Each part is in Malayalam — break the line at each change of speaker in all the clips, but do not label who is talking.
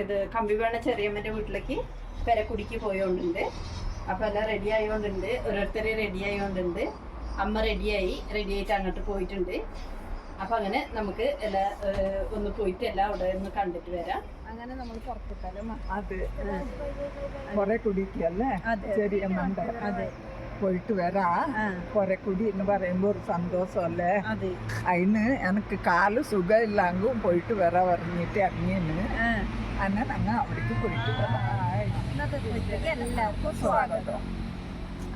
ഇത് കമ്പിവേണ ചെറിയമ്മൻ്റെ വീട്ടിലേക്ക് പെരക്കുടിക്ക് പോയോണ്ടുണ്ട്. അപ്പോൾ എല്ലാം റെഡി ആയതുകൊണ്ടുണ്ട്, ഓരോരുത്തർ റെഡി ആയതുകൊണ്ടുണ്ട്. അമ്മ റെഡിയായിട്ട് അങ്ങോട്ട് പോയിട്ടുണ്ട്. അപ്പോൾ അങ്ങനെ നമുക്ക് എല്ലാ ഒന്ന് പോയിട്ട് എല്ലാം അവിടെ ഒന്ന് കണ്ടിട്ട് വരാം. അങ്ങനെ നമ്മൾ പുറത്തിട്ടാലും
അത് കുറെ കുടിക്കല്ലേ ചെറിയമ്മണ്ട
അതെ
പോയിട്ട് വരാ. കുറെ കുടി എന്ന് പറയുമ്പോ ഒരു സന്തോഷമല്ലേ.
അതെ
അതിന് എനിക്ക് കാല് സുഖമില്ലാങ്കും പോയിട്ട് വരാ പറഞ്ഞിട്ട് ഇറങ്ങിന്. അങ്ങനെ അങ്ങ് അവിടേക്ക് പോയിട്ട്
എല്ലാവർക്കും സ്വാഗതം.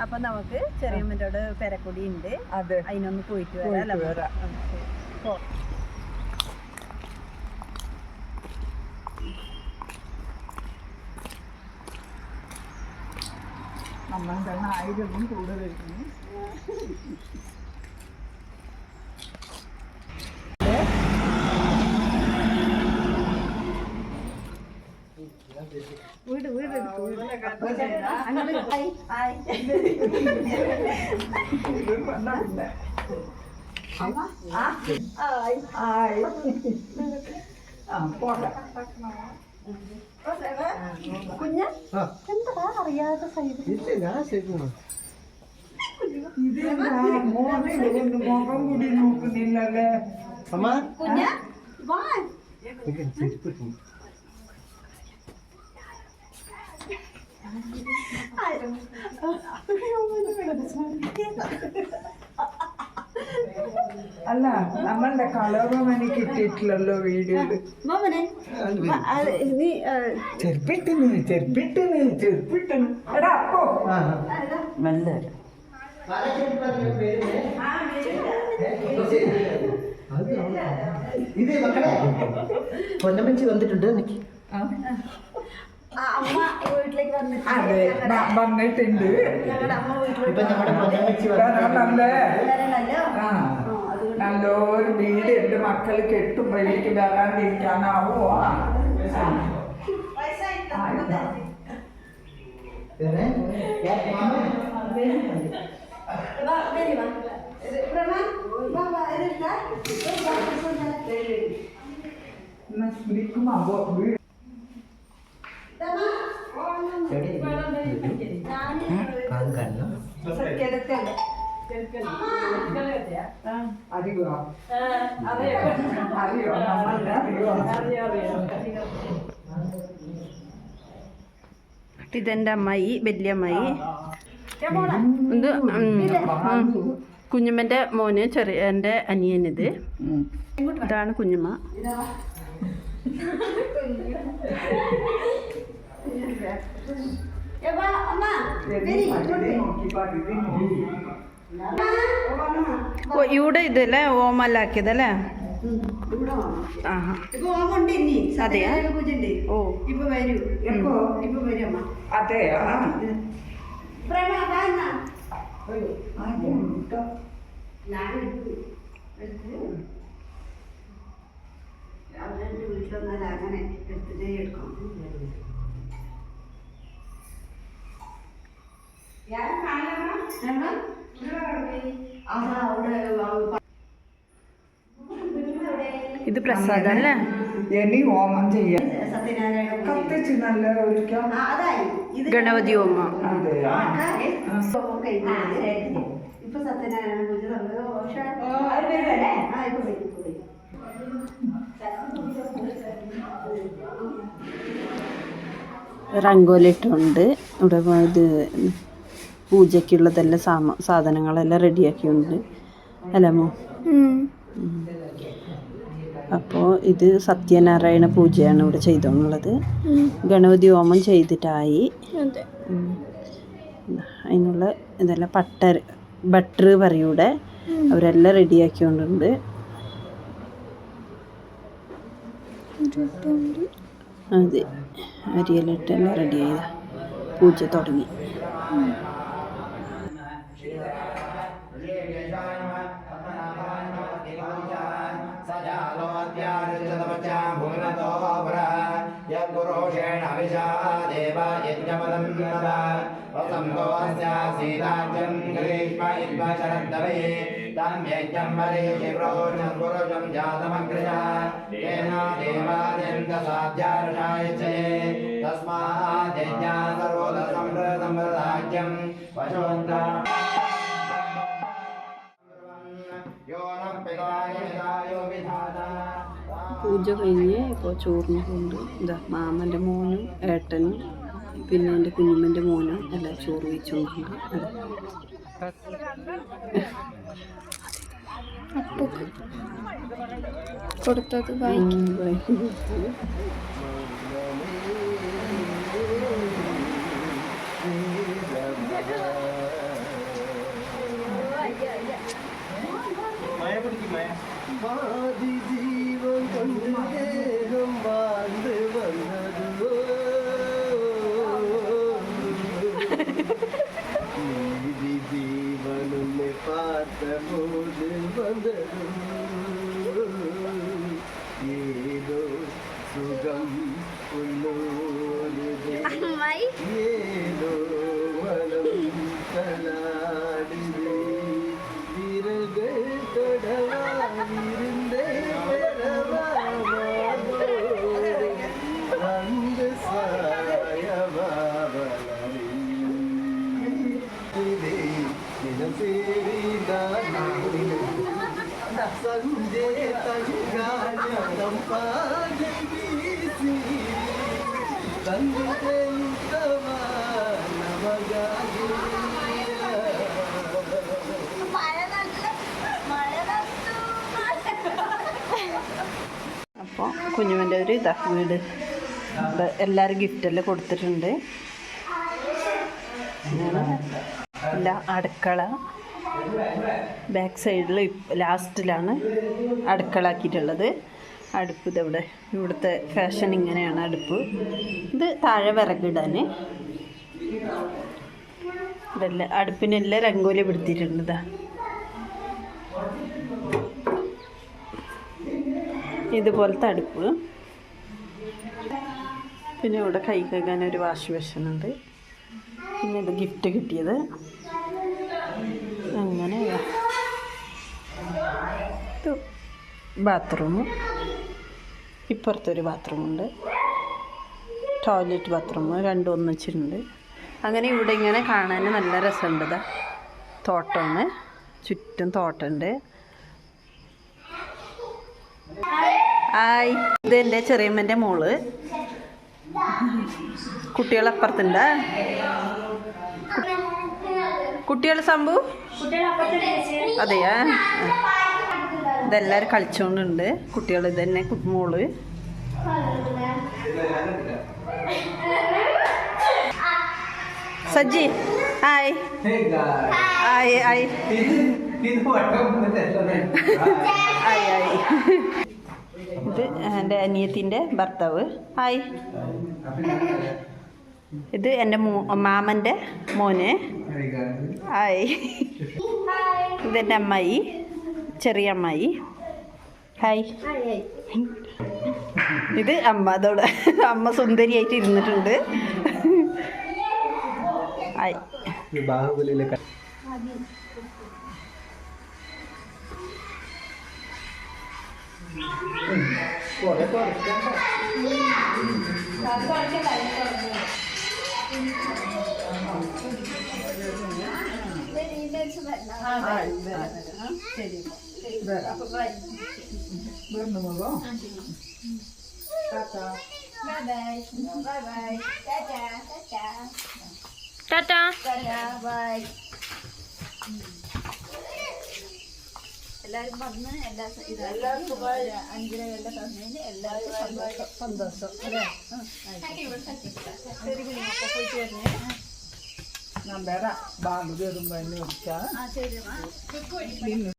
അപ്പൊ നമുക്ക് ചെറിയമ്മൻ്റെ പെരക്കുടി ഉണ്ട്,
അതെ
അതിനൊന്ന് പോയിട്ട് വരാം.
നമ്മൾ തന്നെ 1000 കൂടുതൽ.
വീട് കുഞ്ഞ എന്താ അറിയാത്ത സൈഡ്
മുഖം കൂടി നോക്കുന്നില്ലല്ലേ
കുഞ്ഞ വാ.
അല്ല നമ്മളുടെ കളറും കിട്ടിയിട്ടില്ലല്ലോ വീഡിയോയില്. ചെരുപ്പിട്ടിന് എടാ അപ്പോ നല്ല
ഇത് മക്കളെ പൊന്നമ്മച്ചി വന്നിട്ടുണ്ട്.
അമ്മ വീട്ടിലേക്ക്
അതെ വന്നിട്ടുണ്ട്.
ഇപ്പൊ നമ്മുടെ പൊന്നമ്മച്ചി
നല്ലൊരു വീട് എന്റെ മക്കൾ കെട്ടുമ്പോ എനിക്ക് വരാണ്ടിരിക്കാനാവോ?
ഇതെന്റെ അമ്മായി, വല്യമ്മായി. ഇത് കുഞ്ഞമ്മന്റെ മോന്, എൻ്റെ അനിയനിത്. ഇതാണ് കുഞ്ഞമ്മ. ഇവിടെ ഇതല്ലേ ഓമല്ലാക്കിയതല്ലേ? അതെയാ? ഓ
അതെ
വീട്ടിലൊന്നല്ല അങ്ങനെ എടുത്തിട്ടേ എടുക്കണം. ഇത് പ്രസാദല്ലേ?
ഇനി ഹോമം ചെയ്യാം. കത്തിച്ച് നല്ല ഒഴിക്കാം.
ഗണപതി ഹോമം.
ഇപ്പൊ സത്യനാരായണ പൂജ
റംഗോലിട്ടുണ്ട്. ഇവിടെ ഇത് പൂജയ്ക്കുള്ളതെല്ലാം സാധനങ്ങളെല്ലാം റെഡിയാക്കിയുണ്ട് അല്ലമ്മോ? അപ്പോൾ ഇത് സത്യനാരായണ പൂജയാണ് ഇവിടെ ചെയ്തോന്നുള്ളത്. ഗണപതി ഹോമം ചെയ്തിട്ടായി. അതിനുള്ള ഇതെല്ലാം ബട്ടർ പറയൂടെ അവരെല്ലാം റെഡിയാക്കിക്കൊണ്ടുണ്ട്. അതെ, അരിയിലിട്ടെല്ലാം റെഡി ചെയ്ത പൂജ തുടങ്ങി.
तम्यज्ञं वरेहि प्रोषं पुरुषं जातमग्रजा तेन देवाद्यन्तसाध्यार्षायचे तस्माद्यज्ञा सर्वोदसम्प्रदम्प्रदाज्यं वशोन्ता यो न पितायो विधाता
പൂജ കഴിഞ്ഞ് ഇപ്പോൾ ചോറിന് കൊണ്ട് ഇതാ മാമൻ്റെ മോനും ഏട്ടനും പിന്നെ എൻ്റെ കുഞ്ഞുമ്മൻ്റെ മോനും എല്ലാം ചോറ് വെച്ചുകൊണ്ടുണ്ട്.
അപ്പൊക്ക് കൊടുത്തത് വായിക്കും.
ജീവൻ കൊണ്ട് ദേഹം വാഴ്ന്ന് വന്നതോ നീതി ജീവനെ പാർത്ത പോത് വന്നതോ ഏതോ സുഖം ഏതോ വനം കലാടിതേ വിരകൾ തൊടവായിരുന്നേ அந்த சாயவாவலரே சஞ்சய தங்காயம் பாதம் வீசி தந்தையுத்தவா நவகாரி
അപ്പോൾ കുഞ്ഞുമ്മൻ്റെ ഒരു ഇതാ വീട് എല്ലാവരും ഗിഫ്റ്റെല്ലാം കൊടുത്തിട്ടുണ്ട്. എല്ലാ അടുക്കള ബാക്ക് സൈഡിൽ ലാസ്റ്റിലാണ് അടുക്കള ആക്കിയിട്ടുള്ളത്. അടുപ്പ് ഇതവിടെ ഇവിടുത്തെ ഫാഷൻ ഇങ്ങനെയാണ് അടുപ്പ്. ഇത് താഴെ വിറകിടാൻ ഇതെല്ലാം അടുപ്പിനെല്ലാം രംഗോലി പിടുത്തിയിട്ടുണ്ട്. ഇതാ ഇതുപോലത്തെ അടുപ്പ്. പിന്നെ ഇവിടെ കൈ കഴുകാൻ ഒരു വാഷ് ബേസിനുണ്ട്. പിന്നെ ഇത് ഗിഫ്റ്റ് കിട്ടിയത് അങ്ങനെ. ഇത് ബാത്റൂം, ഇപ്പുറത്തൊരു ബാത്റൂമുണ്ട്, ടോയ്ലറ്റ് ബാത്റൂം രണ്ടും ഒന്നിച്ചിട്ടുണ്ട്. അങ്ങനെ ഇവിടെ ഇങ്ങനെ കാണാൻ നല്ല രസമുണ്ട്. ഇതാ തോട്ടമാണ്, ചുറ്റും തോട്ടമുണ്ട്. ഹായ്, ഇത് എൻ്റെ ചെറിയമ്മൻ്റെ മോള്. കുട്ടികളപ്പുറത്തുണ്ട്. കുട്ടികൾ സംഭു അതെയാ. ഇതെല്ലാവരും കളിച്ചുകൊണ്ടുണ്ട് കുട്ടികൾ. ഇതന്നെ മോള്. Sajji hi hi hi hi hi. ഇത് എൻ്റെ അനിയത്തിൻ്റെ ഭർത്താവ്. ഹായ്. ഇത് എൻ്റെ മാമൻ്റെ മോന്. ഹായ്. ഇതെൻ്റെ അമ്മായി, ചെറിയ അമ്മായി. ഹായ്. ഇത് അമ്മ. അതോടെ അമ്മ സുന്ദരിയായിട്ട് ഇരുന്നിട്ടുണ്ട്. ഹായ്.
ടാറ്റാ.
എല്ലാവരും വന്ന് എല്ലാവർക്കും 5 എല്ലാം തന്നതിന് എല്ലാവർക്കും സന്തോഷം. ശരി കുഞ്ഞു, അപ്പോൾ പോയിട്ട് വരുന്നേ.
ഞാൻ വരാം. ബാഗ് കയറുമ്പോൾ എന്നെ വിളിക്കാം.
ശരി.